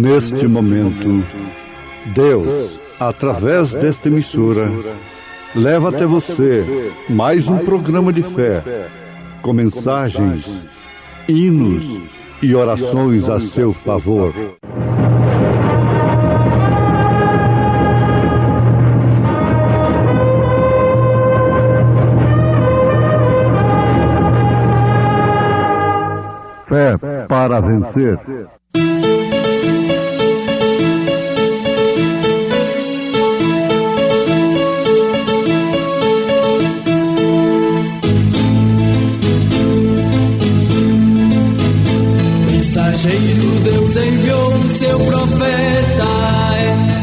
Neste momento, Deus, através desta emissora, leva até você mais um programa de fé, com mensagens, hinos e orações a seu favor. Fé para vencer. Mensageiro, Deus enviou seu profeta,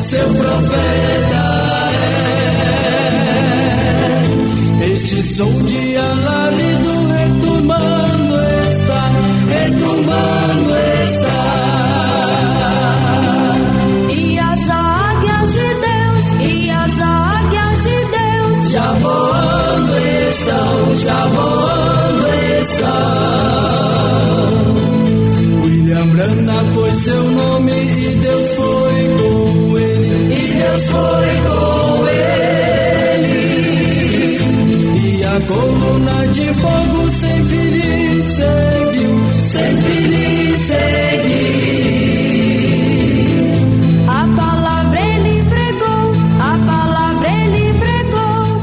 seu profeta. Este som de alarido retumbando está. E as águias de Deus, já voando estão. William Branham foi seu nome e Deus foi com ele. E a coluna de fogo sempre lhe seguiu. A palavra ele pregou,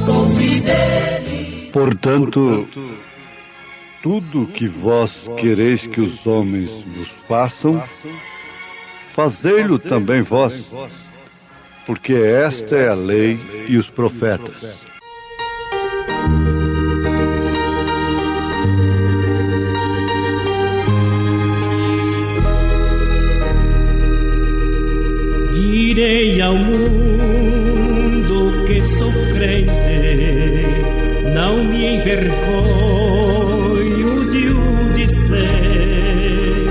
com fidelidade. Portanto, tudo que vós quereis que os homens vos façam, fazei-lo também vós, porque esta é a lei e os profetas. Direi ao mundo que sou crente, não me envergonho de o dizer.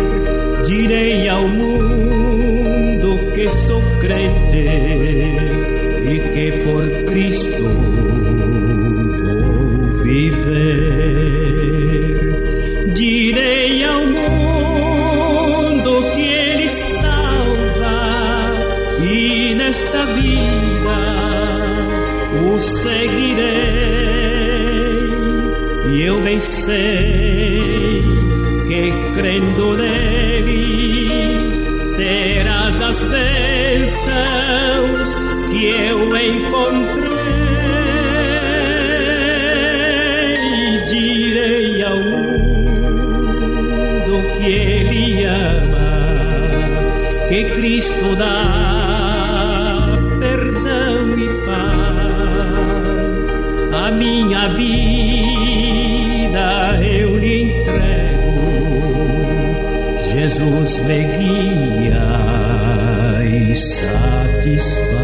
Direi ao mundo que sou crente e que por Cristo vou viver. Direi ao mundo que Ele e nesta vida o seguirei, e eu bem sei que crendo nele terás as bênçãos que eu encontrei. Direi ao mundo que ele ama, que Cristo dá a minha vida eu lhe entrego, Jesus me guia e satisfaz.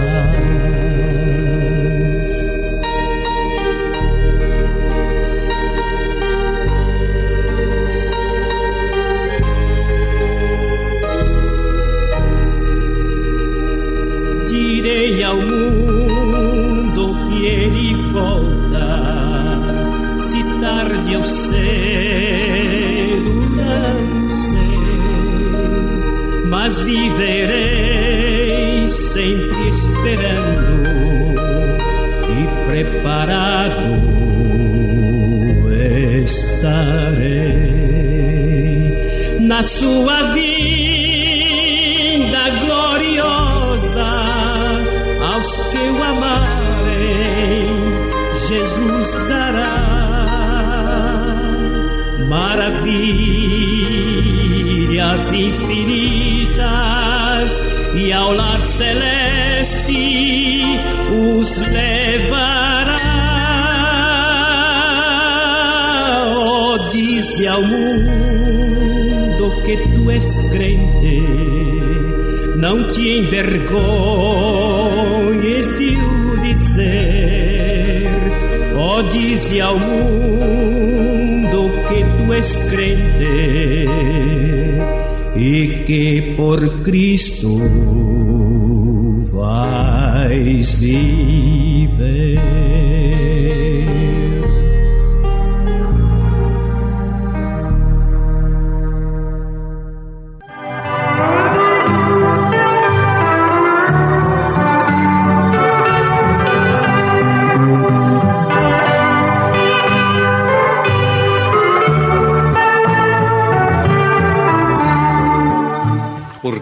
Direi ao mundo que ele volta, se tarde ou cedo, não sei, mas viverei sempre esperando e preparado estarei na sua vinda gloriosa. Aos que o amarem, Jesus dará maravilhas infinitas e ao lar celeste os levará. Oh, dize ao mundo que tu és crente, não te envergonhes de o dizer. Oh, dize ao mundo que tu és crente e que por Cristo vais viver.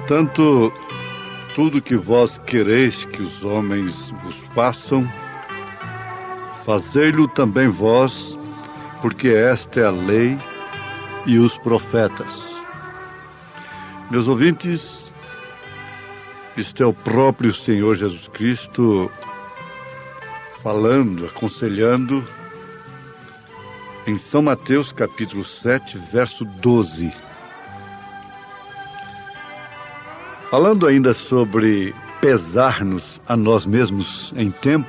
Portanto, tudo que vós quereis que os homens vos façam, fazei-lo também vós, porque esta é a lei e os profetas. Meus ouvintes, este é o próprio Senhor Jesus Cristo falando, aconselhando em São Mateus capítulo 7, verso 12. Falando ainda sobre pesar-nos a nós mesmos em tempo,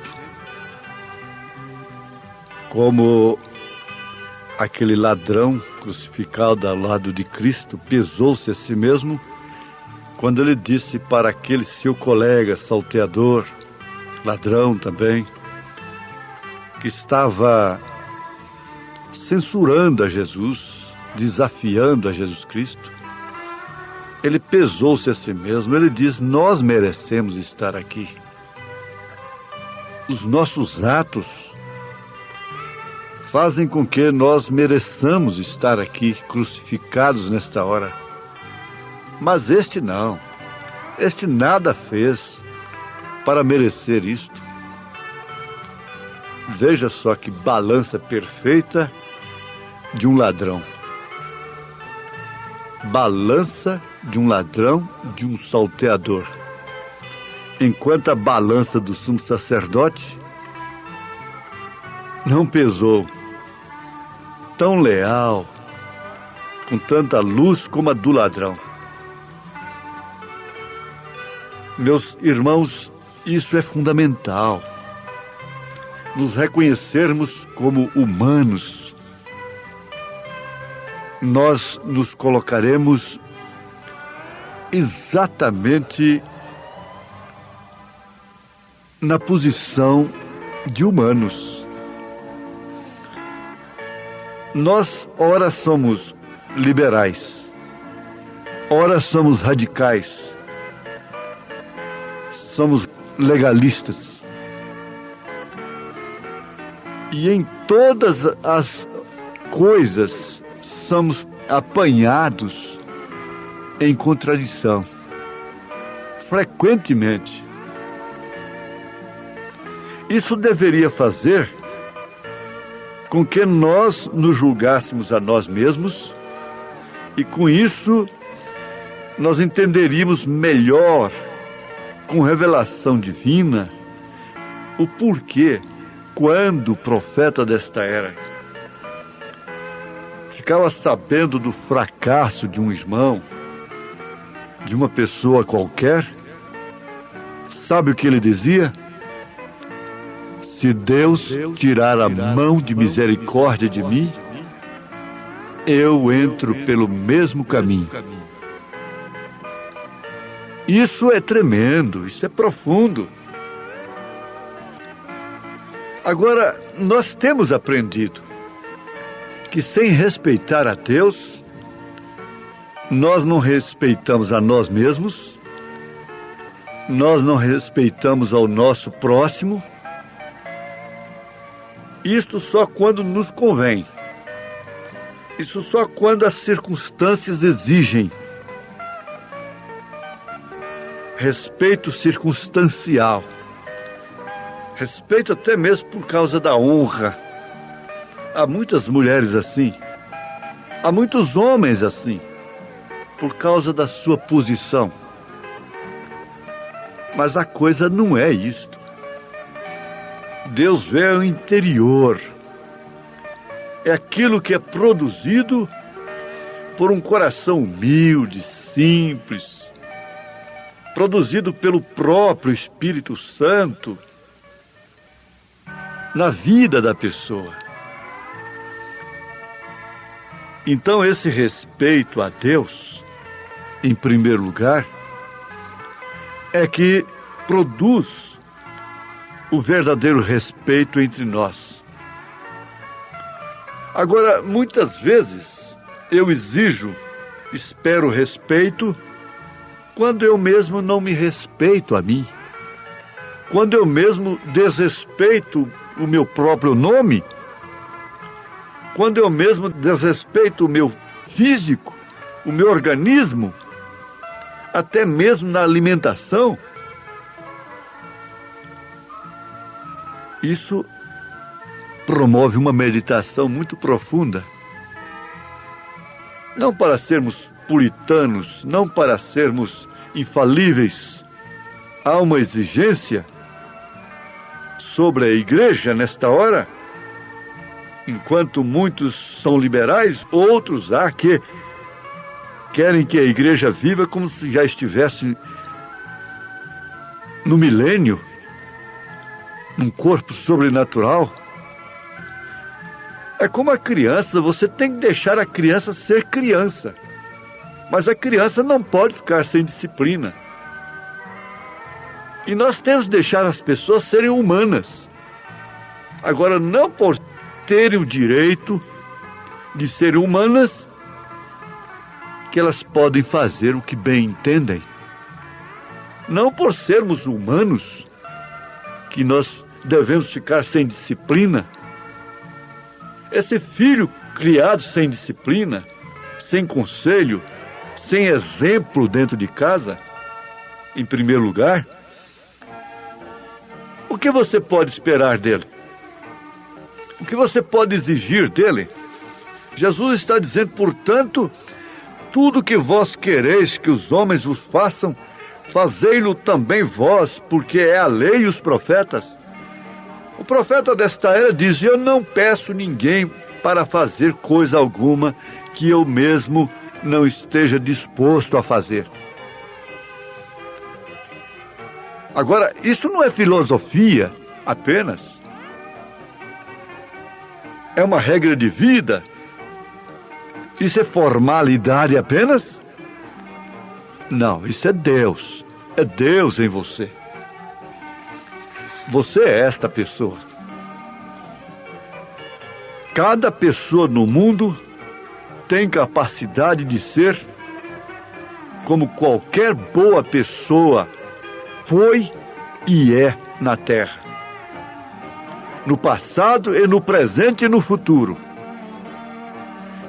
como aquele ladrão crucificado ao lado de Cristo pesou-se a si mesmo, quando ele disse para aquele seu colega salteador, ladrão também, que estava censurando a Jesus, desafiando a Jesus Cristo, ele pesou-se a si mesmo, ele diz, nós merecemos estar aqui. Os nossos atos fazem com que nós mereçamos estar aqui, crucificados nesta hora. Mas este não, este nada fez para merecer isto. Veja só que balança perfeita de um ladrão. Balança de um ladrão, de um salteador. Enquanto a balança do sumo sacerdote não pesou tão leal, com tanta luz como a do ladrão. Meus irmãos, isso é fundamental. Nos reconhecermos como humanos. Nós nos colocaremos exatamente na posição de humanos. Nós, ora somos liberais, ora somos radicais, somos legalistas. E em todas as coisas somos apanhados em contradição, frequentemente. Isso deveria fazer com que nós nos julgássemos a nós mesmos e com isso nós entenderíamos melhor, com revelação divina, o porquê, quando o profeta desta era ficava sabendo do fracasso de um irmão, de uma pessoa qualquer, sabe o que ele dizia? Se Deus tirar a mão de misericórdia de mim, eu entro pelo mesmo caminho. Isso é tremendo, isso é profundo. Agora, nós temos aprendido que sem respeitar a Deus, nós não respeitamos a nós mesmos, nós não respeitamos ao nosso próximo, isto só quando nos convém, isso só quando as circunstâncias exigem. Respeito circunstancial, respeito até mesmo por causa da honra. Há muitas mulheres assim, há muitos homens assim, por causa da sua posição. Mas a coisa não é isto. Deus vê o interior. É aquilo que é produzido por um coração humilde, simples, produzido pelo próprio Espírito Santo na vida da pessoa. Então, esse respeito a Deus, em primeiro lugar, é que produz o verdadeiro respeito entre nós. Agora, muitas vezes, eu espero respeito, quando eu mesmo não me respeito a mim, quando eu mesmo desrespeito o meu próprio nome, quando eu mesmo desrespeito o meu físico, o meu organismo, até mesmo na alimentação, isso promove uma meditação muito profunda. Não para sermos puritanos, não para sermos infalíveis. Há uma exigência sobre a igreja nesta hora, enquanto muitos são liberais, outros há que querem que a igreja viva como se já estivesse no milênio, num corpo sobrenatural. É como a criança, você tem que deixar a criança ser criança. Mas a criança não pode ficar sem disciplina. E nós temos que deixar as pessoas serem humanas. Agora, não por terem o direito de serem humanas, que elas podem fazer o que bem entendem. Não por sermos humanos, que nós devemos ficar sem disciplina. Esse filho criado sem disciplina, sem conselho, sem exemplo dentro de casa, em primeiro lugar, o que você pode esperar dele? O que você pode exigir dele? Jesus está dizendo, portanto, tudo que vós quereis que os homens vos façam, fazei-lo também vós, porque é a lei e os profetas. O profeta desta era diz, eu não peço ninguém para fazer coisa alguma que eu mesmo não esteja disposto a fazer. Agora, isso não é filosofia apenas. É uma regra de vida. Isso é formalidade apenas? Não, isso é Deus. É Deus em você. Você é esta pessoa. Cada pessoa no mundo tem capacidade de ser como qualquer boa pessoa foi e é na Terra. No passado e no presente e no futuro.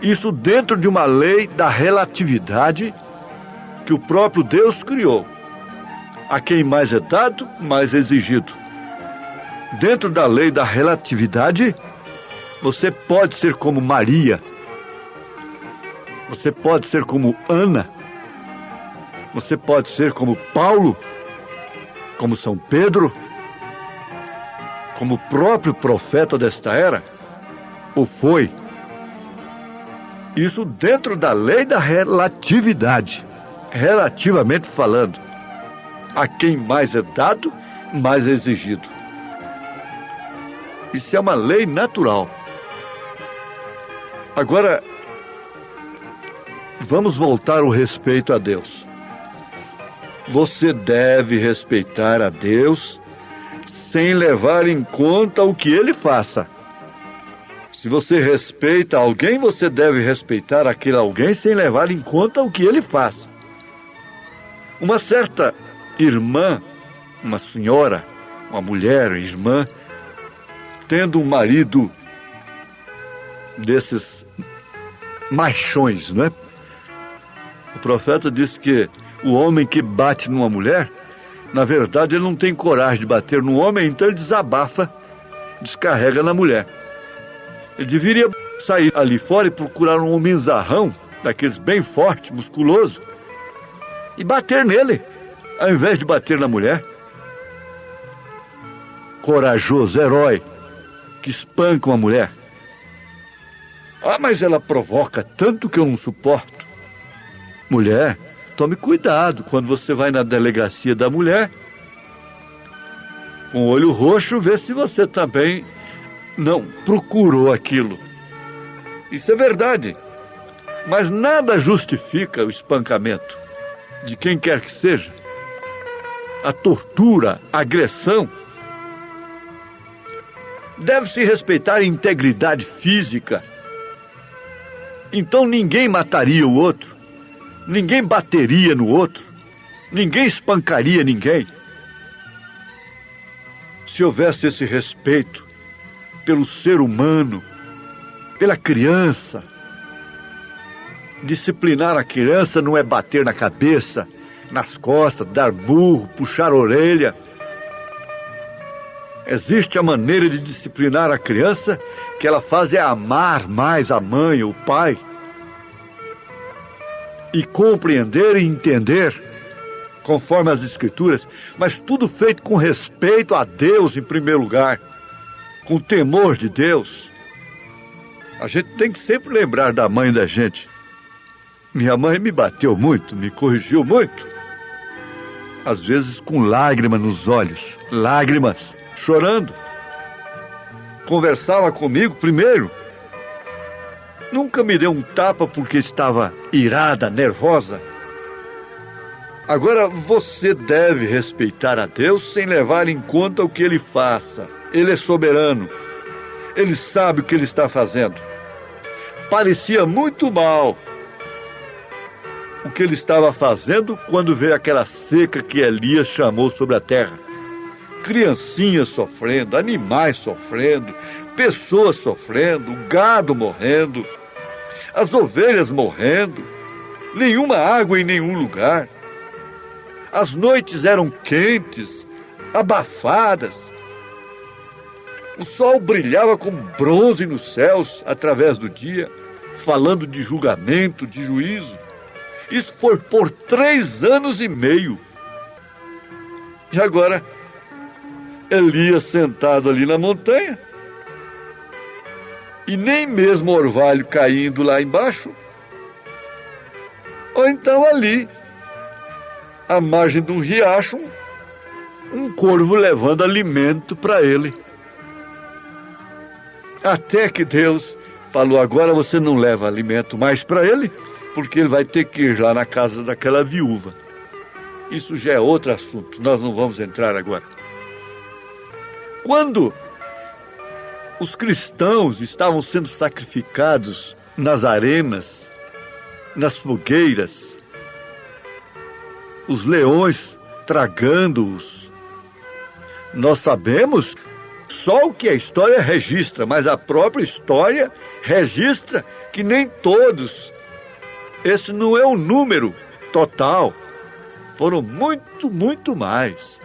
Isso dentro de uma lei da relatividade que o próprio Deus criou. A quem mais é dado, mais é exigido. Dentro da lei da relatividade, você pode ser como Maria. Você pode ser como Ana. Você pode ser como Paulo, como São Pedro, como o próprio profeta desta era, ou foi. Isso dentro da lei da relatividade, relativamente falando. A quem mais é dado, mais é exigido. Isso é uma lei natural. Agora, vamos voltar ao respeito a Deus. Você deve respeitar a Deus sem levar em conta o que Ele faça. Se você respeita alguém, você deve respeitar aquele alguém sem levar em conta o que ele faça. Uma certa irmã, uma senhora, uma mulher, irmã, tendo um marido desses machões, não é? O profeta disse que o homem que bate numa mulher, na verdade ele não tem coragem de bater no homem, então ele desabafa, descarrega na mulher. Ele deveria sair ali fora e procurar um homenzarrão, daqueles bem forte, musculoso, e bater nele, ao invés de bater na mulher. Corajoso, herói, que espanca uma mulher. Ah, mas ela provoca tanto que eu não suporto. Mulher, tome cuidado quando você vai na delegacia da mulher, com o olho roxo, vê se você também não procurou aquilo. Isso é verdade. Mas nada justifica o espancamento de quem quer que seja. A tortura, a agressão. Deve-se respeitar a integridade física. Então ninguém mataria o outro. Ninguém bateria no outro. Ninguém espancaria ninguém. Se houvesse esse respeito pelo ser humano, pela criança. Disciplinar a criança não é bater na cabeça, nas costas, dar murro, puxar a orelha. Existe a maneira de disciplinar a criança que ela faz é amar mais a mãe, o pai, e compreender e entender, conforme as Escrituras, mas tudo feito com respeito a Deus em primeiro lugar, com temor de Deus. A gente tem que sempre lembrar da mãe da gente. Minha mãe me bateu muito, me corrigiu muito, às vezes com lágrimas nos olhos, lágrimas, chorando. Conversava comigo primeiro, nunca me deu um tapa porque estava irada, nervosa. Agora você deve respeitar a Deus sem levar em conta o que Ele faça. Ele é soberano, Ele sabe o que Ele está fazendo. Parecia muito mal o que Ele estava fazendo quando veio aquela seca que Elias chamou sobre a terra. Criancinhas sofrendo, animais sofrendo, pessoas sofrendo, gado morrendo, as ovelhas morrendo, nenhuma água em nenhum lugar. As noites eram quentes, abafadas. O sol brilhava como bronze nos céus através do dia, falando de julgamento, de juízo. Isso foi por 3 anos e meio. E agora, Elias sentado ali na montanha, e nem mesmo orvalho caindo lá embaixo, ou então ali, à margem de um riacho, um corvo levando alimento para ele. Até que Deus falou: agora você não leva alimento mais para ele, porque ele vai ter que ir lá na casa daquela viúva. Isso já é outro assunto, nós não vamos entrar agora. Quando os cristãos estavam sendo sacrificados nas arenas, nas fogueiras, os leões tragando-os, nós sabemos só o que a história registra, mas a própria história registra que nem todos, esse não é o número total, foram muito mais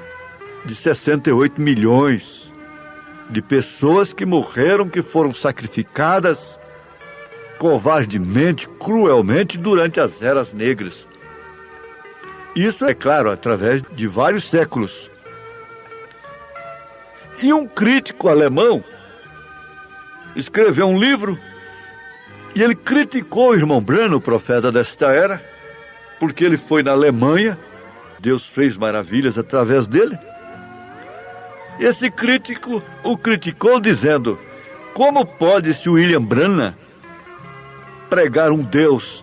de 68 milhões de pessoas que morreram, que foram sacrificadas covardemente, cruelmente durante as eras negras. Isso, é claro, através de vários séculos. E um crítico alemão escreveu um livro e ele criticou o irmão Branham, o profeta desta era, porque ele foi na Alemanha, Deus fez maravilhas através dele. Esse crítico o criticou dizendo: como pode-se William Branham pregar um Deus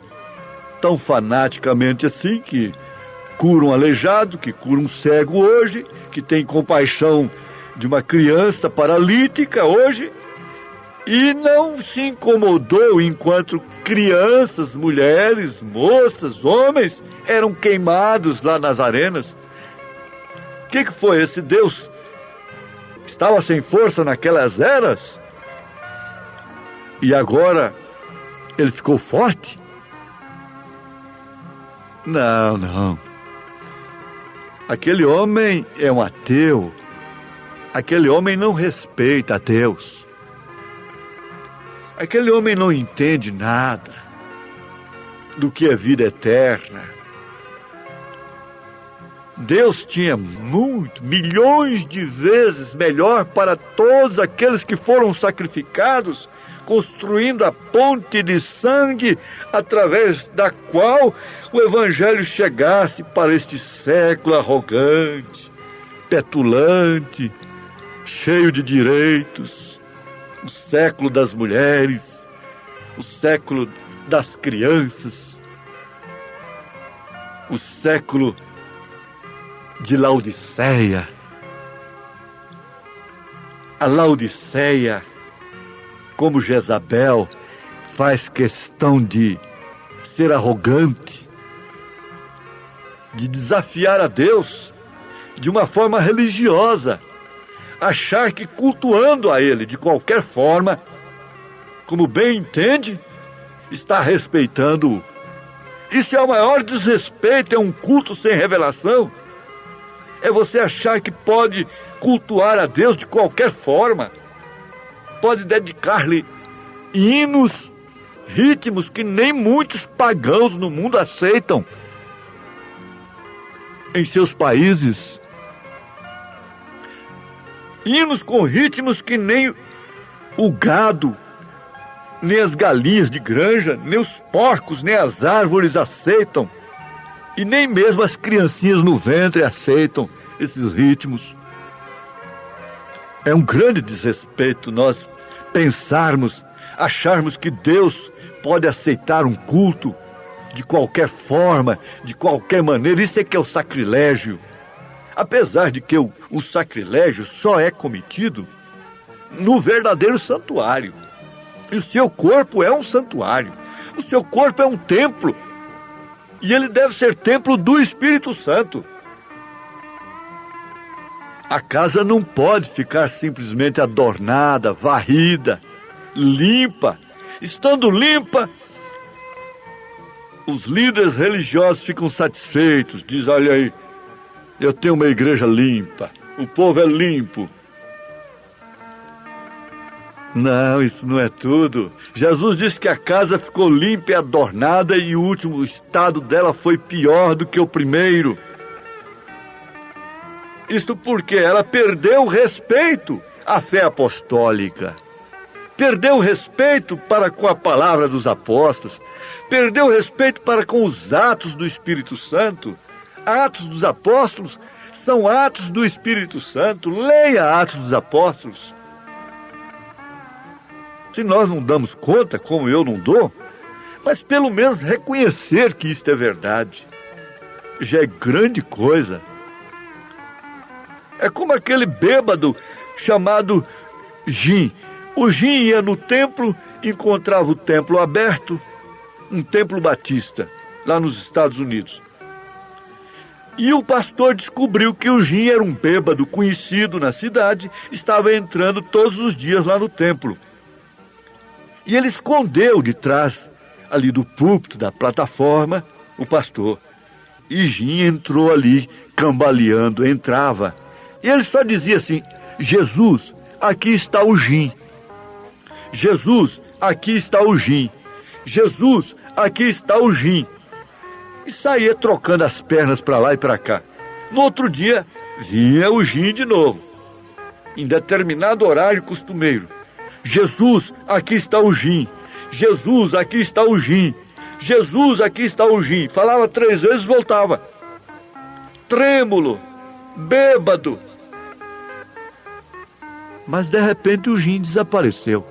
tão fanaticamente assim, que cura um aleijado, que cura um cego hoje, que tem compaixão de uma criança paralítica hoje, e não se incomodou enquanto crianças, mulheres, moças, homens eram queimados lá nas arenas? O que foi esse Deus? Estava sem força naquelas eras e agora ele ficou forte? Não. Aquele homem é um ateu. Aquele homem não respeita a Deus. Aquele homem não entende nada do que é vida eterna. Deus tinha milhões de vezes melhor para todos aqueles que foram sacrificados, construindo a ponte de sangue através da qual o Evangelho chegasse para este século arrogante, petulante, cheio de direitos, o século das mulheres, o século das crianças, o século de Laodiceia. A Laodiceia, como Jezabel, faz questão de ser arrogante, de desafiar a Deus de uma forma religiosa, achar que cultuando a Ele de qualquer forma, como bem entende, está respeitando-o, Isso é o maior desrespeito, é um culto sem revelação. É você achar que pode cultuar a Deus de qualquer forma. Pode dedicar-lhe hinos, ritmos que nem muitos pagãos no mundo aceitam em seus países. Hinos com ritmos que nem o gado, nem as galinhas de granja, nem os porcos, nem as árvores aceitam. E nem mesmo as criancinhas no ventre aceitam esses ritmos. É um grande desrespeito nós pensarmos, acharmos que Deus pode aceitar um culto de qualquer forma, de qualquer maneira. Isso é que é o sacrilégio. Apesar de que o sacrilégio só é cometido no verdadeiro santuário. E o seu corpo é um santuário. O seu corpo é um templo. E ele deve ser templo do Espírito Santo. A casa não pode ficar simplesmente adornada, varrida, limpa. Estando limpa, os líderes religiosos ficam satisfeitos. Diz, olha aí, eu tenho uma igreja limpa, o povo é limpo. Não, isso não é tudo. Jesus disse que a casa ficou limpa e adornada e o último estado dela foi pior do que o primeiro. Isso porque ela perdeu o respeito à fé apostólica. Perdeu o respeito para com a palavra dos apóstolos. Perdeu o respeito para com os atos do Espírito Santo. Atos dos apóstolos são atos do Espírito Santo. Leia Atos dos Apóstolos. Se nós não damos conta, como eu não dou, mas pelo menos reconhecer que isto é verdade, já é grande coisa. É como aquele bêbado chamado Jim. O Jim ia no templo, encontrava o templo aberto, um templo batista, lá nos Estados Unidos. E o pastor descobriu que o Jim era um bêbado conhecido na cidade, estava entrando todos os dias lá no templo. E ele escondeu de trás, ali do púlpito, da plataforma, o pastor. E Jim entrou ali, cambaleando, entrava. E ele só dizia assim, Jesus, aqui está o Jim. Jesus, aqui está o Jim. Jesus, aqui está o Jim. E saía trocando as pernas para lá e para cá. No outro dia, vinha o Jim de novo. Em determinado horário costumeiro. Jesus, aqui está o Jim. Jesus, aqui está o Jim. Jesus, aqui está o Jim. Falava 3 vezes, voltava. Trêmulo, bêbado. Mas de repente o Jim desapareceu.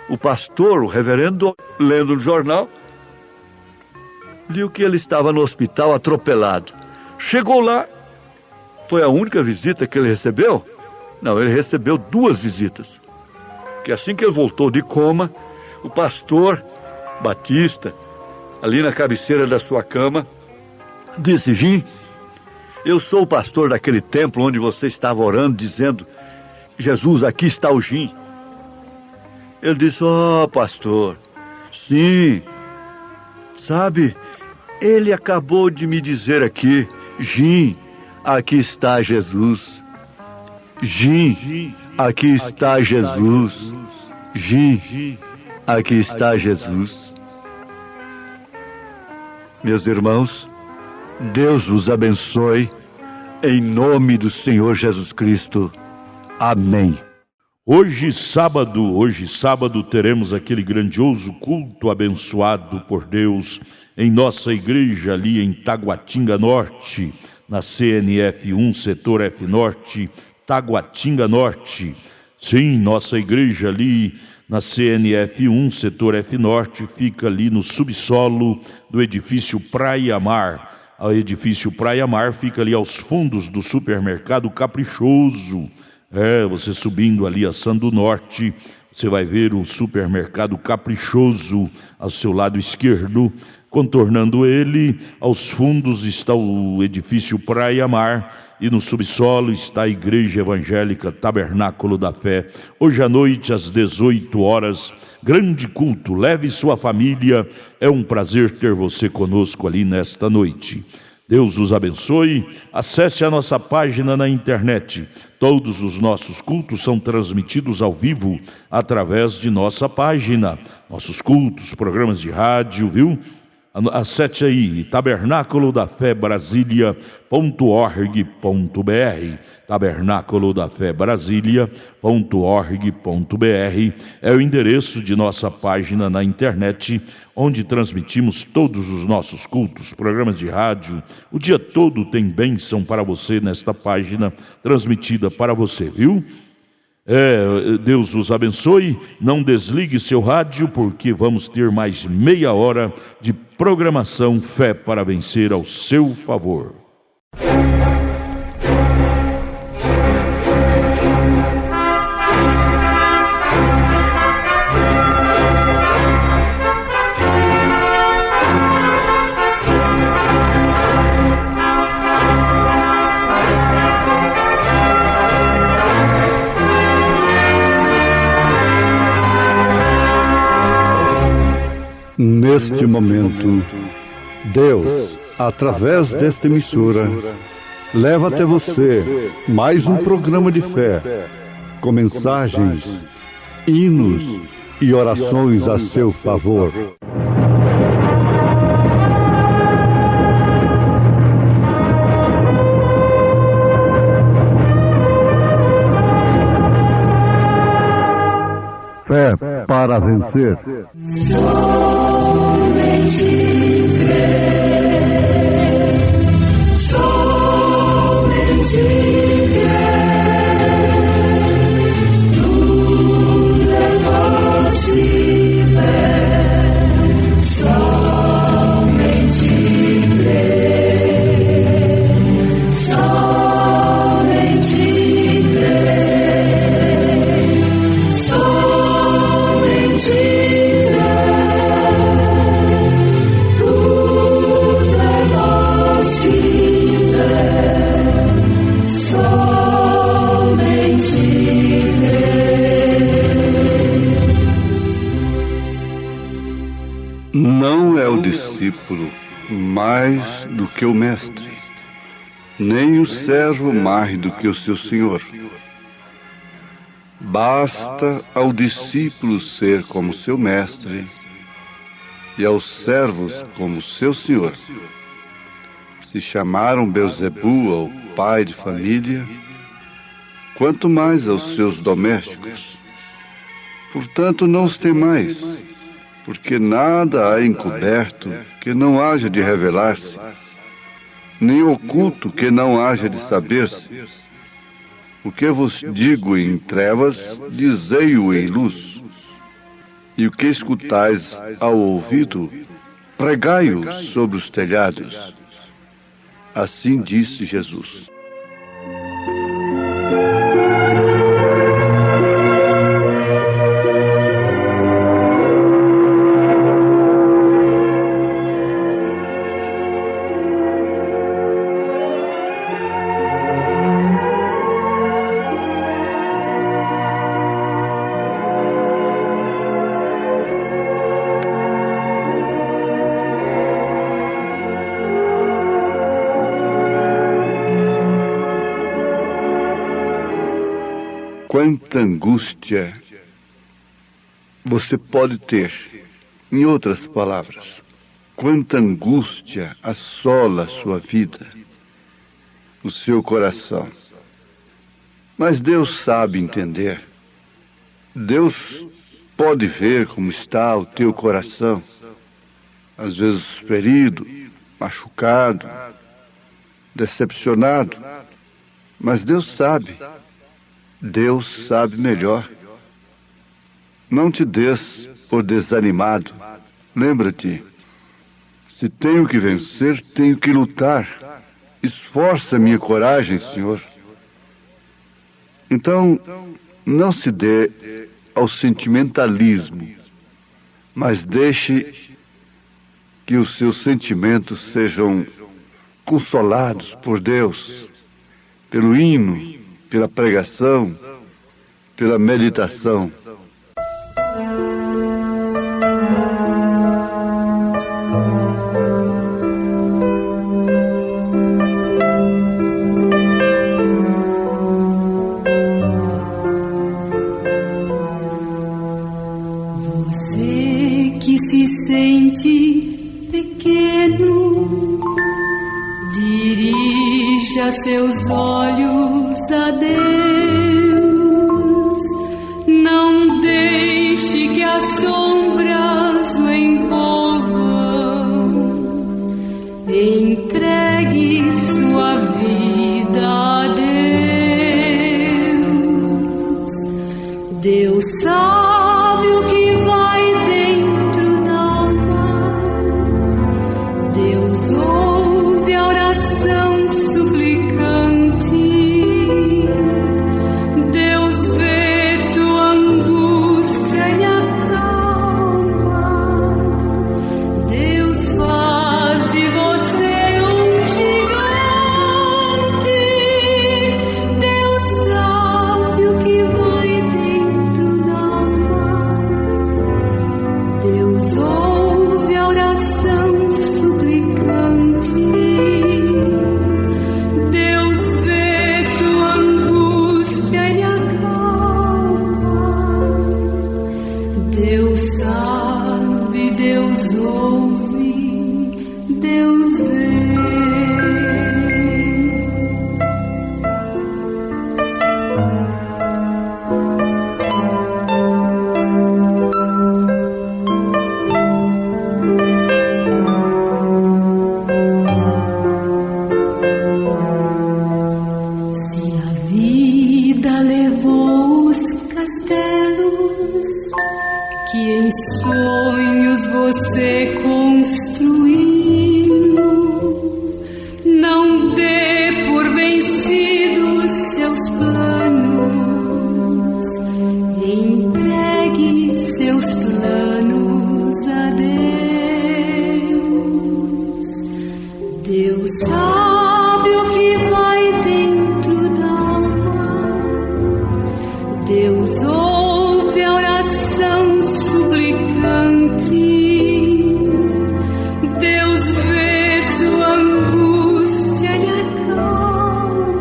O pastor, o reverendo, lendo no jornal, viu que ele estava no hospital atropelado. Chegou lá, foi a única visita que ele recebeu? Não, ele recebeu 2 visitas. Que assim que ele voltou de coma, o pastor Batista, ali na cabeceira da sua cama, disse, Jim, eu sou o pastor daquele templo onde você estava orando, dizendo, Jesus, aqui está o Jim. Ele disse, pastor, sim, sabe, ele acabou de me dizer aqui, Jim, aqui está Jesus. Jim, aqui está Jesus. Jim, aqui está Jesus. Meus irmãos, Deus vos abençoe, em nome do Senhor Jesus Cristo. Amém. Hoje sábado, teremos aquele grandioso culto abençoado por Deus em nossa igreja ali em Taguatinga Norte, na CNF 1, setor F Norte, Taguatinga Norte. Sim, nossa igreja ali na CNF 1, setor F Norte, fica ali no subsolo do edifício Praia Mar. O edifício Praia Mar fica ali aos fundos do supermercado Caprichoso. Você subindo ali a Sando Norte, você vai ver o supermercado Caprichoso ao seu lado esquerdo. Contornando ele, aos fundos está o edifício Praia Mar e no subsolo está a Igreja Evangélica Tabernáculo da Fé. Hoje à noite, às 18 horas, grande culto. Leve sua família. É um prazer ter você conosco ali nesta noite. Deus os abençoe. Acesse a nossa página na internet. Todos os nossos cultos são transmitidos ao vivo através de nossa página. Nossos cultos, programas de rádio, viu? Acesse aí, tabernáculo da fé Brasília.org.br, tabernáculo da fé Brasília.org.br é o endereço de nossa página na internet, onde transmitimos todos os nossos cultos, programas de rádio. O dia todo tem bênção para você nesta página transmitida para você, viu? Deus os abençoe. Não desligue seu rádio, porque vamos ter mais meia hora de programação Fé para Vencer ao seu favor. Neste momento, Deus, através desta emissora, leva até você mais um programa de fé, com mensagens, hinos e orações a seu favor. Fé para vencer. Somente crer, somente crer, tudo é possível, somente crer, somente crer, somente Não é o discípulo mais do que o mestre, nem o servo mais do que o seu senhor. Basta ao discípulo ser como seu mestre e aos servos como seu senhor. Se chamaram Belzebu ao pai de família, quanto mais aos seus domésticos. Portanto, não os temais, porque nada há encoberto que não haja de revelar-se, nem oculto que não haja de saber-se. O que vos digo em trevas, dizei-o em luz. E o que escutais ao ouvido, pregai-o sobre os telhados. Assim disse Jesus. Quanta angústia você pode ter. Em outras palavras, quanta angústia assola a sua vida, o seu coração. Mas Deus sabe entender. Deus pode ver como está o teu coração, às vezes ferido, machucado, decepcionado. Mas Deus sabe. Deus sabe melhor. Não te des por desanimado. Lembra-te, se tenho que vencer, tenho que lutar. Esforça minha coragem, Senhor. Então, não se dê ao sentimentalismo, mas deixe que os seus sentimentos sejam consolados por Deus, pelo hino, pela pregação, pela meditação. Você que se sente pequeno, dirija seus olhos a Deus. Não deixe que as sombras o envolvam. Entregue sua vida a Deus. Deus sabe o que vai dentro da alma. Deus ouve a oração suplicante. Deus vê sua angústia e acalma. Deus faz de você um gigante. Deus sabe o que vai dentro da alma. Deus ouve a oração suplicante. Deus vê sua angústia e acalma. Deus sabe, Deus ouve, Deus vê. Se a vida levou os castelos que em sonhos você construiu, não dê por vencidos seus planos. Entregue seus planos a Deus. Deus sabe o que vai dentro da alma. Deus ouve a oração suplicante. Deus vê sua angústia e acalma.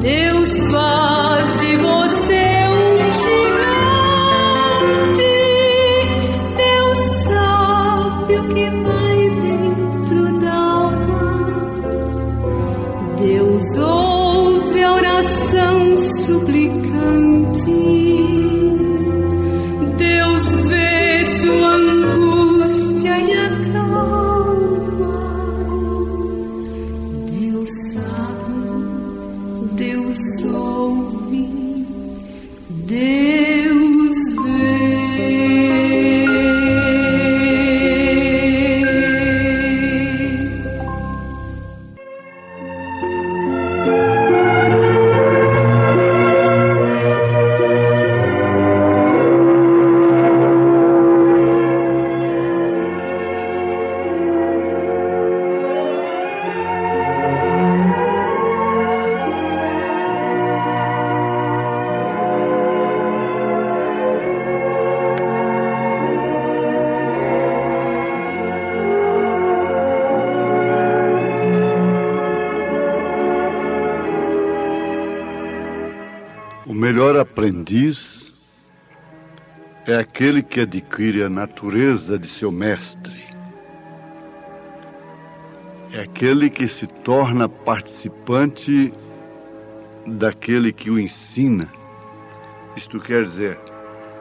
Deus faz de você um gigante. Deus sabe o que vai dentro da alma. Deus ouve a oração suplicante. Deus vê sua angústia e acalma. Deus sabe, Deus ouve, Deus vê. O melhor aprendiz é aquele que adquire a natureza de seu mestre. É aquele que se torna participante daquele que o ensina. Isto quer dizer,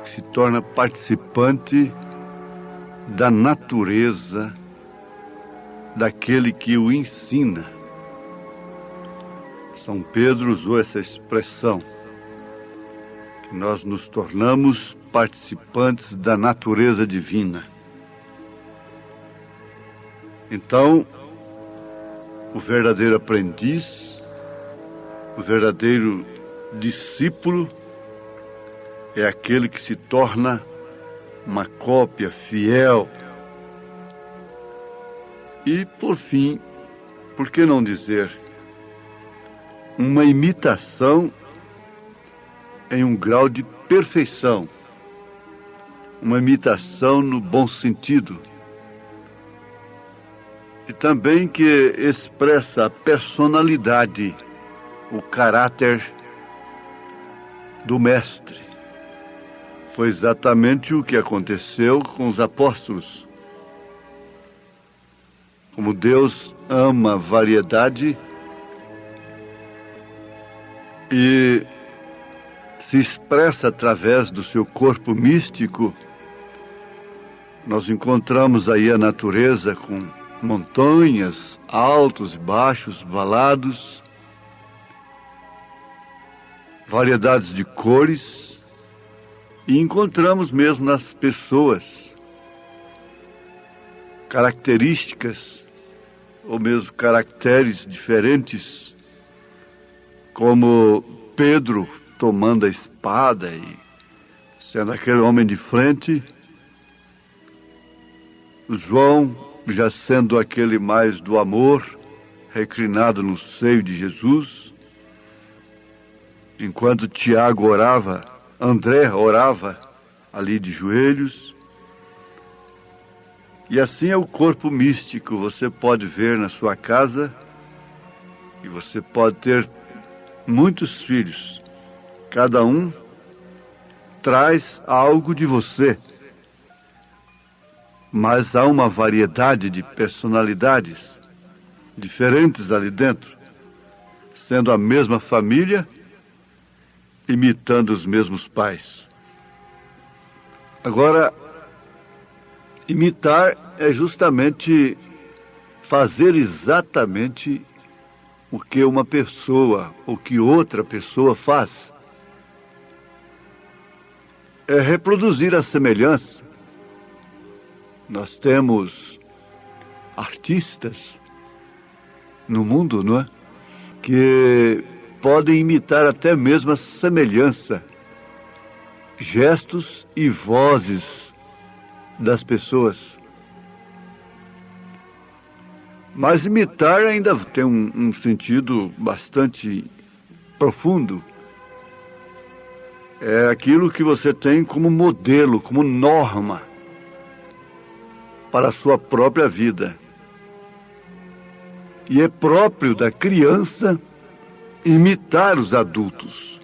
que se torna participante da natureza daquele que o ensina. São Pedro usou essa expressão, que nós nos tornamos participantes da natureza divina. Então, o verdadeiro aprendiz, o verdadeiro discípulo, é aquele que se torna uma cópia fiel E, por fim, por que não dizer, uma imitação em um grau de perfeição, uma imitação no bom sentido, e também que expressa a personalidade, o caráter do Mestre. Foi exatamente o que aconteceu com os apóstolos. Como Deus ama a variedade e se expressa através do seu corpo místico, nós encontramos aí a natureza com montanhas, altos e baixos, valados, variedades de cores, e encontramos mesmo nas pessoas características, ou mesmo caracteres diferentes, como Pedro tomando a espada e sendo aquele homem de frente, João já sendo aquele mais do amor, reclinado no seio de Jesus, enquanto Tiago orava, André orava ali de joelhos. E assim é o corpo místico. Você pode ver na sua casa, e você pode ter muitos filhos. Cada um traz algo de você. Mas há uma variedade de personalidades diferentes ali dentro, sendo a mesma família, imitando os mesmos pais. Agora, imitar é justamente fazer exatamente o que uma pessoa, o que outra pessoa faz. É reproduzir a semelhança. Nós temos artistas no mundo, não é? Que podem imitar até mesmo a semelhança, gestos e vozes das pessoas. Mas imitar ainda tem um sentido bastante profundo. É aquilo que você tem como modelo, como norma para a sua própria vida. E é próprio da criança imitar os adultos.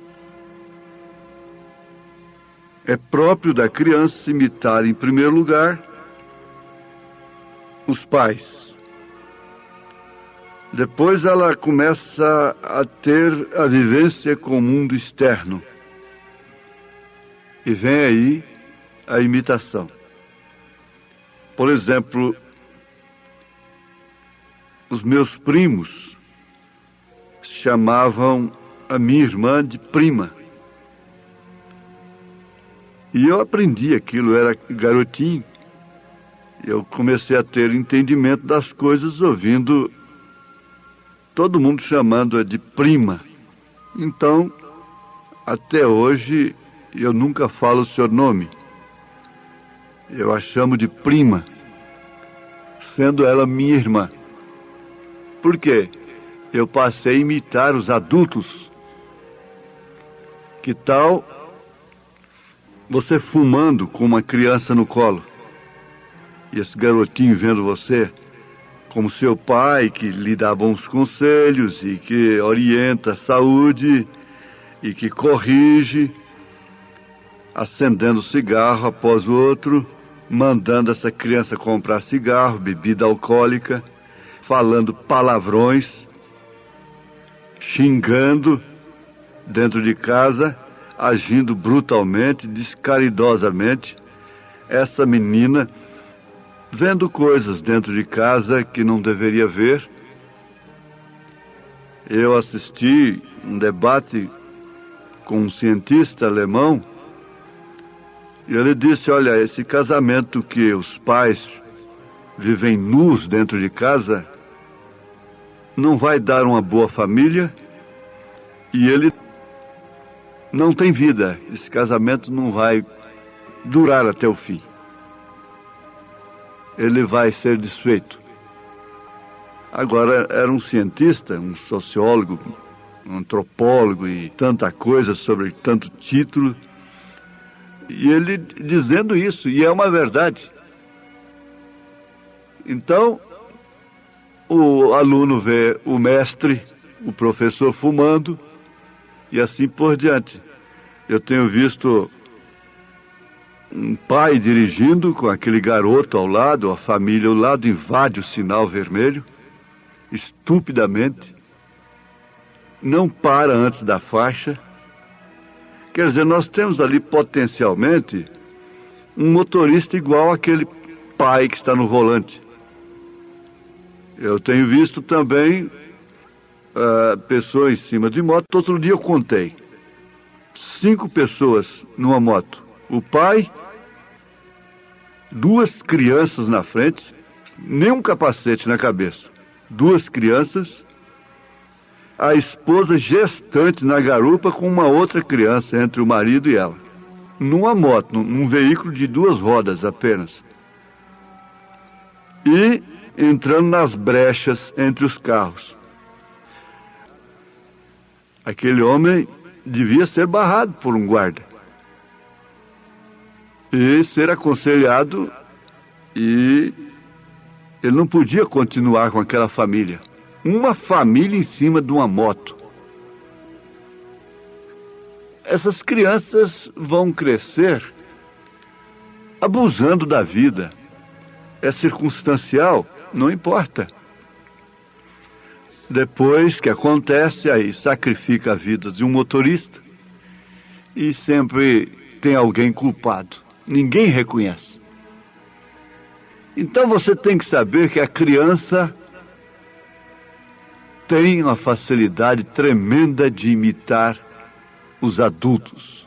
É próprio da criança imitar, em primeiro lugar, os pais. Depois ela começa a ter a vivência com o mundo externo. E vem aí a imitação. Por exemplo, os meus primos chamavam a minha irmã de prima. E eu aprendi aquilo, eu era garotinho. Eu comecei a ter entendimento das coisas ouvindo todo mundo chamando-a de prima. Então, até hoje, eu nunca falo o seu nome. Eu a chamo de prima, sendo ela minha irmã. Por quê? Eu passei a imitar os adultos. Que tal você fumando com uma criança no colo? E esse garotinho vendo você como seu pai, que lhe dá bons conselhos e que orienta a saúde e que corrige, acendendo cigarro após o outro, mandando essa criança comprar cigarro, bebida alcoólica, falando palavrões, xingando dentro de casa, agindo brutalmente, descaridosamente. Essa menina vendo coisas dentro de casa que não deveria ver. Eu assisti um debate com um cientista alemão, e ele disse, olha, esse casamento que os pais vivem nus dentro de casa não vai dar uma boa família, e ele não tem vida. Esse casamento não vai durar até o fim. Ele vai ser desfeito. Agora, era um cientista, um sociólogo, um antropólogo e tanta coisa sobre tanto título. E ele dizendo isso, e é uma verdade. Então, o aluno vê o mestre, o professor fumando, e assim por diante. Eu tenho visto um pai dirigindo com aquele garoto ao lado, a família ao lado, invade o sinal vermelho, estupidamente, não para antes da faixa. Quer dizer, nós temos ali potencialmente um motorista igual àquele pai que está no volante. Eu tenho visto também pessoas em cima de moto. Outro dia eu contei 5 pessoas numa moto. O pai, 2 crianças na frente, nenhum capacete na cabeça. 2 crianças, a esposa gestante na garupa com uma outra criança entre o marido e ela. Numa moto, num veículo de 2 rodas apenas. E entrando nas brechas entre os carros. Aquele homem devia ser barrado por um guarda. E ser aconselhado, e ele não podia continuar com aquela família. Uma família em cima de uma moto. Essas crianças vão crescer abusando da vida. É circunstancial, não importa. Depois que acontece, aí sacrifica a vida de um motorista e sempre tem alguém culpado. Ninguém reconhece. Então você tem que saber que a criança tem uma facilidade tremenda de imitar os adultos.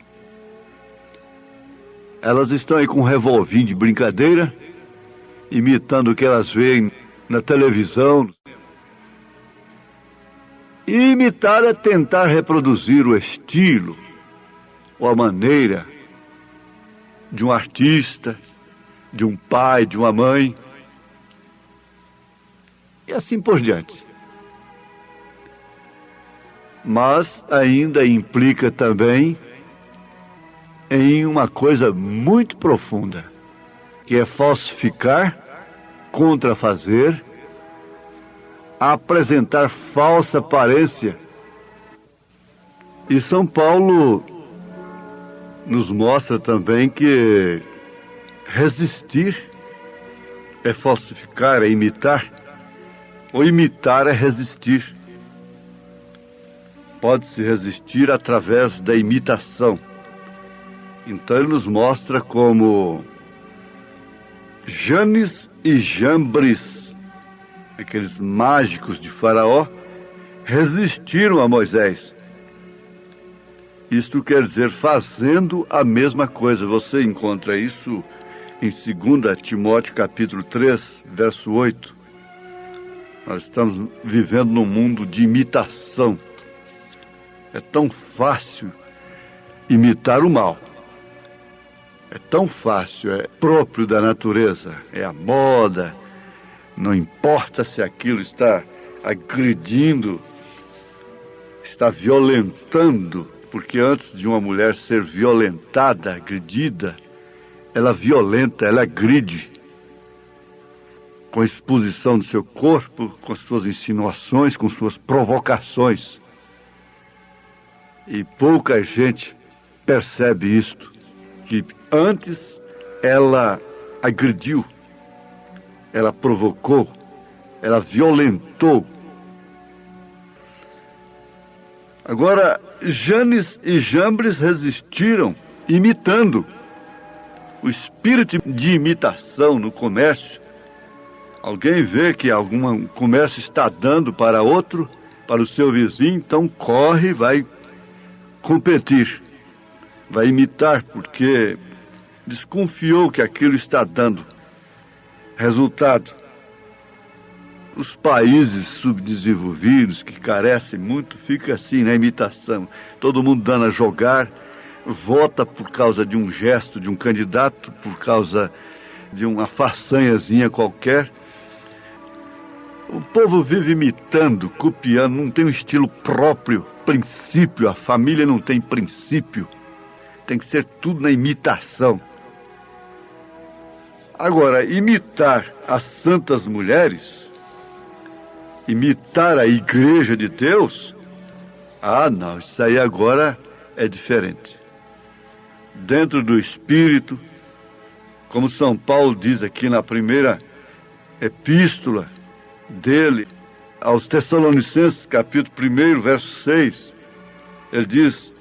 Elas estão aí com um revolvinho de brincadeira, imitando o que elas veem na televisão. E imitar é tentar reproduzir o estilo ou a maneira de um artista, de um pai, de uma mãe, e assim por diante. Mas ainda implica também em uma coisa muito profunda, que é falsificar, contrafazer, apresentar falsa aparência. E São Paulo nos mostra também que resistir é falsificar, é imitar, ou imitar é resistir. Pode-se resistir através da imitação. Então ele nos mostra como Janes e Jambres, aqueles mágicos de Faraó, resistiram a Moisés. Isto quer dizer fazendo a mesma coisa. Você encontra isso em 2 Timóteo capítulo 3, verso 8. Nós estamos vivendo num mundo de imitação. É tão fácil imitar o mal. É tão fácil, é próprio da natureza, é a moda. Não importa se aquilo está agredindo, está violentando, porque antes de uma mulher ser violentada, agredida, ela violenta, ela agride. Com a exposição do seu corpo, com as suas insinuações, com suas provocações. E pouca gente percebe isto, que antes ela agrediu, ela provocou, ela violentou. Agora, Janes e Jambres resistiram, imitando. O espírito de imitação no comércio. Alguém vê que algum comércio está dando para outro, para o seu vizinho, então corre e vai competir, vai imitar, porque desconfiou que aquilo está dando resultado. Os países subdesenvolvidos, que carecem muito, fica assim na imitação. Todo mundo dando a jogar, vota por causa de um gesto de um candidato, por causa de uma façanhazinha qualquer. O povo vive imitando, copiando, não tem um estilo próprio, princípio. A família não tem princípio. Tem que ser tudo na imitação. Agora, imitar as santas mulheres, imitar a igreja de Deus, não, isso aí agora é diferente. Dentro do Espírito, como São Paulo diz aqui na primeira epístola dele aos Tessalonicenses, capítulo 1, verso 6, ele diz: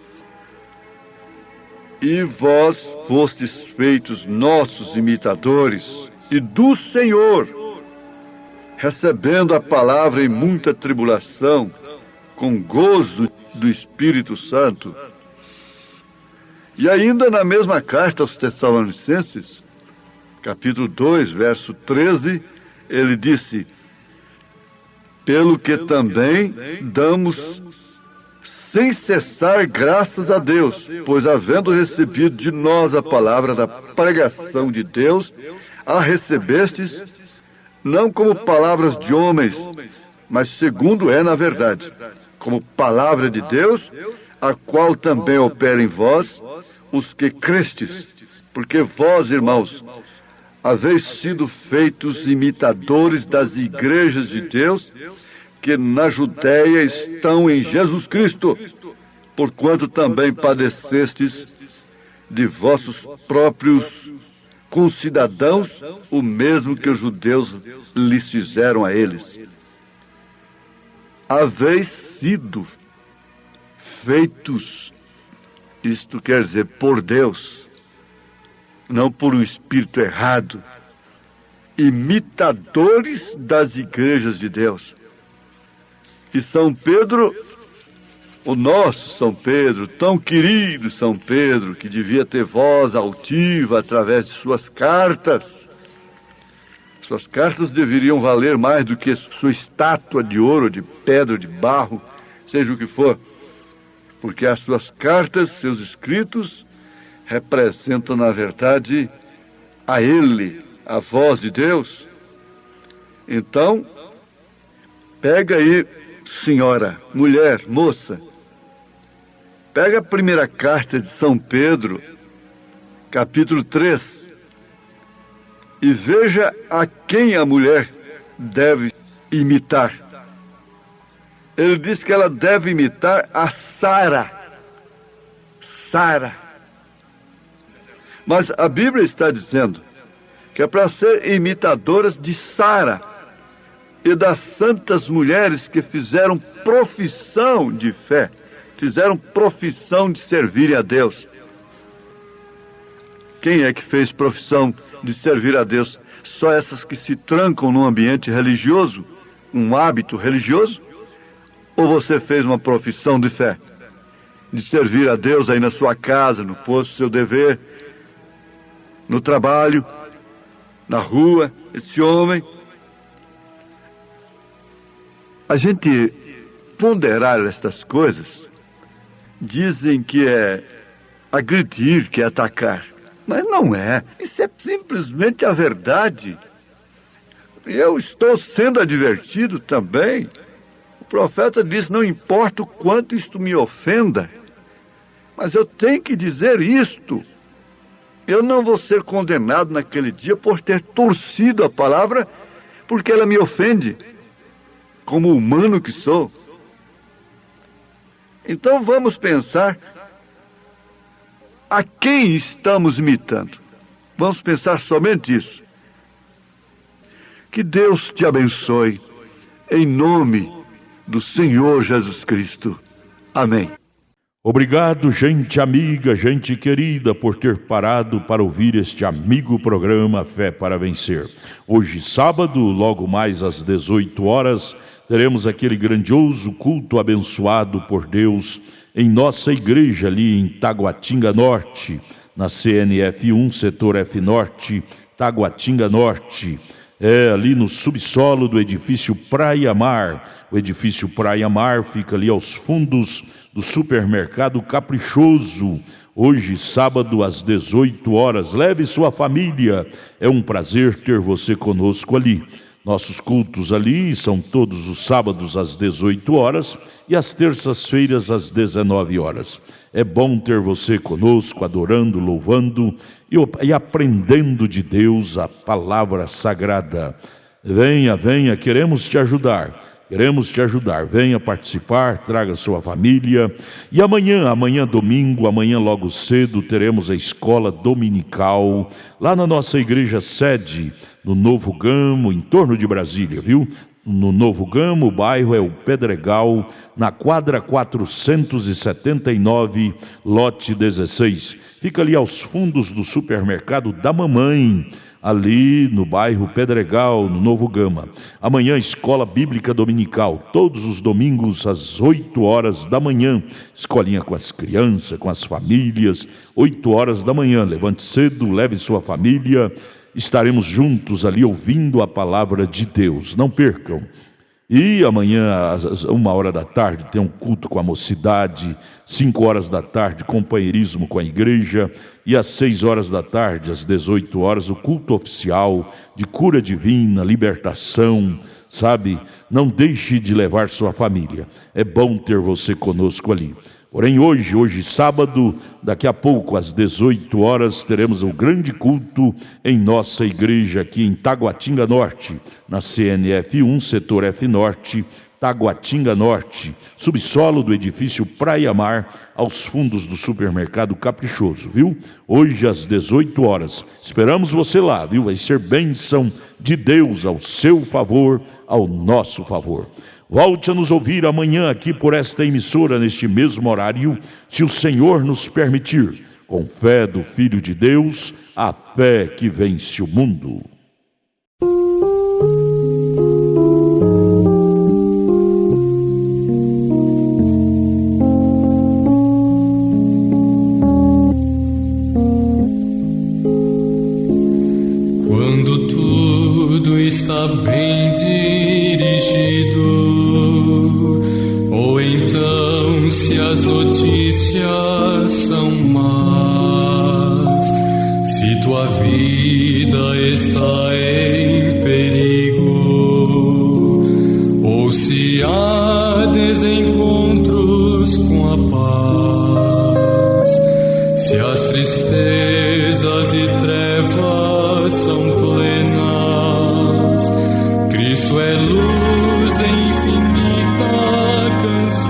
e vós fostes feitos nossos imitadores e do Senhor, recebendo a palavra em muita tribulação, com gozo do Espírito Santo. E ainda na mesma carta aos Tessalonicenses, capítulo 2, verso 13, ele disse: pelo que também damos sem cessar graças a Deus, pois havendo recebido de nós a palavra da pregação de Deus, a recebestes não como palavras de homens, mas segundo é na verdade, como palavra de Deus, a qual também opera em vós, os que crestes, porque vós, irmãos, haveis sido feitos imitadores das igrejas de Deus, que na Judéia estão em Jesus Cristo, porquanto também padecestes de vossos próprios concidadãos o mesmo que os judeus lhes fizeram a eles. Haveis sido feitos, isto quer dizer, por Deus, não por um espírito errado, imitadores das igrejas de Deus. E São Pedro, o nosso São Pedro, tão querido São Pedro, que devia ter voz altiva através de suas cartas deveriam valer mais do que sua estátua de ouro, de pedra, de barro, seja o que for, porque as suas cartas, seus escritos, representam, na verdade, a ele, a voz de Deus. Então, pega aí, senhora, mulher, moça, pega a primeira carta de São Pedro, capítulo 3, e veja a quem a mulher deve imitar. Ele diz que ela deve imitar a Sara. Mas a Bíblia está dizendo que é para ser imitadoras de Sara e das santas mulheres que fizeram profissão de fé, fizeram profissão de servir a Deus. Quem é que fez profissão de servir a Deus? Só essas que se trancam num ambiente religioso, um hábito religioso? Ou você fez uma profissão de fé, de servir a Deus aí na sua casa, no posto do seu dever, no trabalho, na rua? Esse homem, a gente ponderar estas coisas, dizem que é agredir, que é atacar. Mas não é. Isso é simplesmente a verdade. Eu estou sendo advertido também. O profeta diz: não importa o quanto isto me ofenda, mas eu tenho que dizer isto. Eu não vou ser condenado naquele dia por ter torcido a palavra, porque ela me ofende, como humano que sou. Então vamos pensar a quem estamos imitando. Vamos pensar somente isso. Que Deus te abençoe, em nome do Senhor Jesus Cristo. Amém. Obrigado, gente amiga, gente querida, por ter parado para ouvir este amigo programa Fé para Vencer. Hoje, sábado, logo mais às 18 horas, teremos aquele grandioso culto abençoado por Deus em nossa igreja ali em Taguatinga Norte, na CNF 1, setor F Norte, Taguatinga Norte. Ali no subsolo do edifício Praia Mar. O edifício Praia Mar fica ali aos fundos do supermercado Caprichoso. Hoje, sábado, às 18 horas. Leve sua família. É um prazer ter você conosco ali. Nossos cultos ali são todos os sábados às 18 horas e às terças-feiras às 19 horas. É bom ter você conosco, adorando, louvando e aprendendo de Deus a palavra sagrada. Venha, venha, queremos te ajudar. Venha participar, traga sua família. E amanhã domingo, amanhã logo cedo, teremos a escola dominical lá na nossa igreja sede, no Novo Gamo, em torno de Brasília, viu? No Novo Gamo, o bairro é o Pedregal, na quadra 479, lote 16. Fica ali aos fundos do supermercado da Mamãe, ali no bairro Pedregal, no Novo Gama. Amanhã, escola bíblica dominical, todos os domingos às 8 horas da manhã. Escolinha com as crianças, com as famílias, 8 horas da manhã. Levante cedo, leve sua família. Estaremos juntos ali ouvindo a palavra de Deus. Não percam. E amanhã, às 1 da tarde, tem um culto com a mocidade. 5 horas da tarde, companheirismo com a igreja. E às 6 horas da tarde, às 18 horas, o culto oficial de cura divina, libertação, sabe? Não deixe de levar sua família. É bom ter você conosco ali. Porém, hoje sábado, daqui a pouco, às 18 horas, teremos um grande culto em nossa igreja aqui em Taguatinga Norte, na CNF 1, setor F Norte, Taguatinga Norte, subsolo do edifício Praia Mar, aos fundos do supermercado Caprichoso, viu? Hoje às 18 horas. Esperamos você lá, viu? Vai ser bênção de Deus ao seu favor, ao nosso favor. Volte a nos ouvir amanhã aqui por esta emissora, neste mesmo horário, se o Senhor nos permitir, com fé do Filho de Deus, a fé que vence o mundo. Quando tudo está bem dirigido, ou então se as notícias são más, se tua vida está em perigo, ou se há desencontros com a paz, se as tristezas e trevas são plenas, Cristo é luz em infinita canção.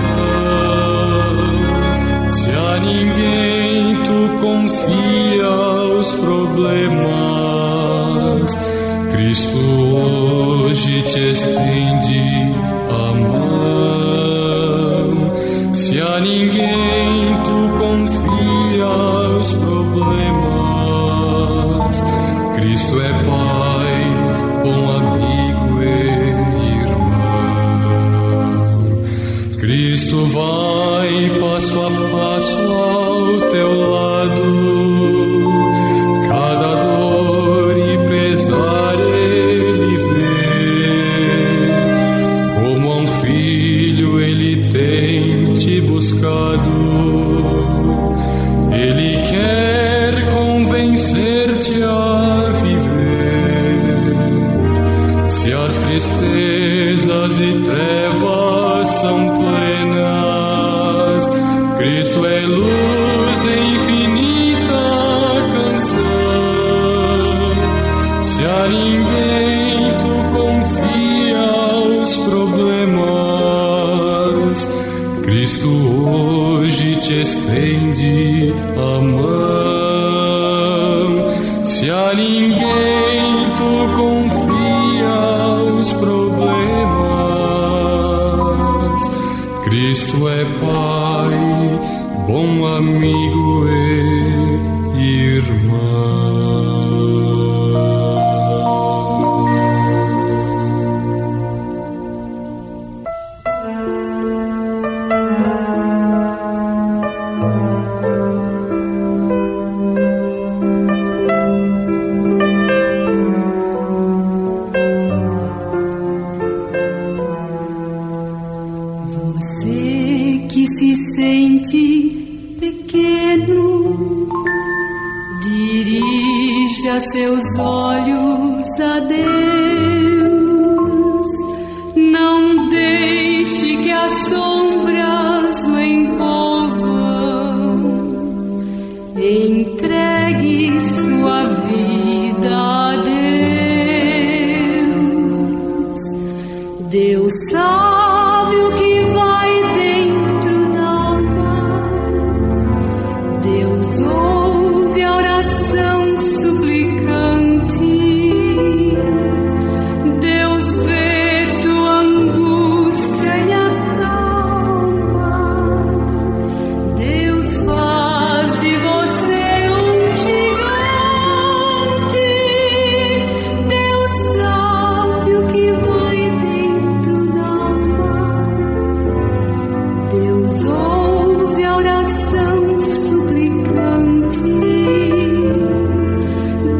Se a ninguém tu confia os problemas, Cristo hoje te estende a mão. Se a ninguém tu confia os problemas, Cristo é Pai, bom amigo e irmão. Cristo vai passo a passo ao teu lado, cada dor e pesar ele vê. Como a um filho ele tem te buscado, ele quer convencer-te a viver. Se as tristezas e trevas são plenas, Cristo é luz em infinita canção. Se a ninguém tu confia os problemas, Cristo hoje te estende a mão. Se a ninguém tu confia os problemas, Cristo é Pai, bom amigo e irmão. Você que se sente pequeno, dirija seus olhos a Deus. sabe o que vai dentro da alma. Deus ouve a oração suplicante. Deus vê sua angústia e acalma. Deus faz de você um gigante. Deus sabe o que vai dentro da alma. Deus ouve a oração suplicante.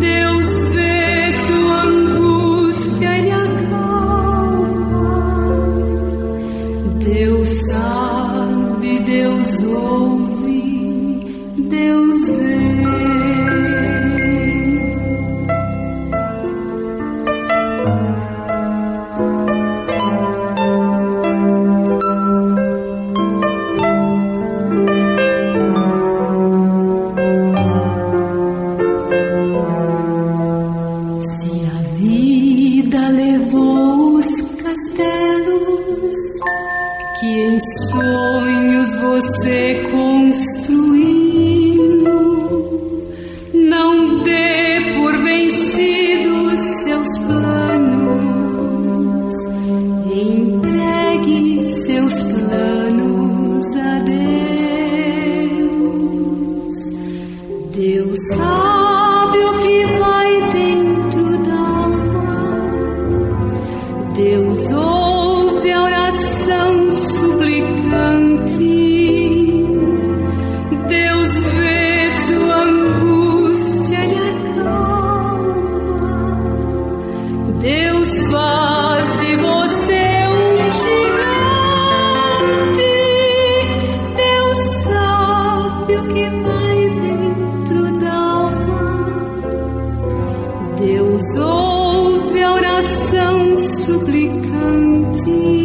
Deus vê sua angústia e acalma. Deus sabe, Deus ouve, Deus vê. Se a vida levou os castelos que em sonhos você construiu, não dê por vencidos seus planos, entregue seus planos a Deus. Deus sabe o que vai dentro da alma. Deus ouve a oração suplicante. Deus vê sua angústia e acalma. Deus faz de você um gigante. Deus sabe o que vai dentro da alma. Deus ouve a oração suplicante.